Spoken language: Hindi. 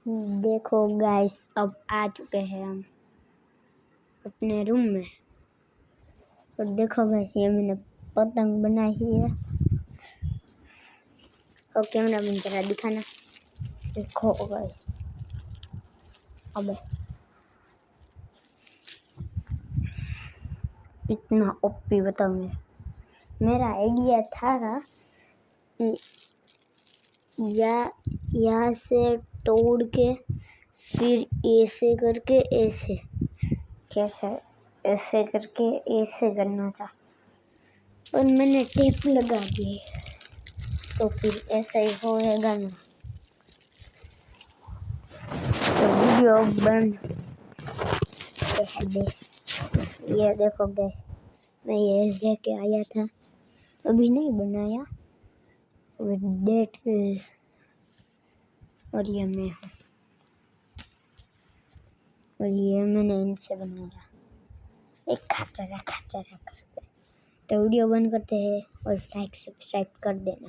देखो गाइस, अब आ चुके हैं हम अपने रूम में। और देखो गाइस, ये मैंने पतंग बनाई है। और कैमरा में जरा दिखाना। देखो गाइस, अबे इतना ओपी पतंग है। मेरा आइडिया था कि यहाँ से तोड़ के फिर ऐसे करके ऐसे कैसे ऐसे करके ऐसे करना था, और मैंने टेप लगा दी तो फिर ऐसा ही होएगा ना। तो वीडियो बंद। ये देखो गैस, मैं ये लेके आया था, अभी नहीं बनाया। डेट और ये मैं हूँ, और ये मैंने इनसे बनाया। एक खाचरा करते। तो वीडियो बंद करते हैं और लाइक सब्सक्राइब कर देना।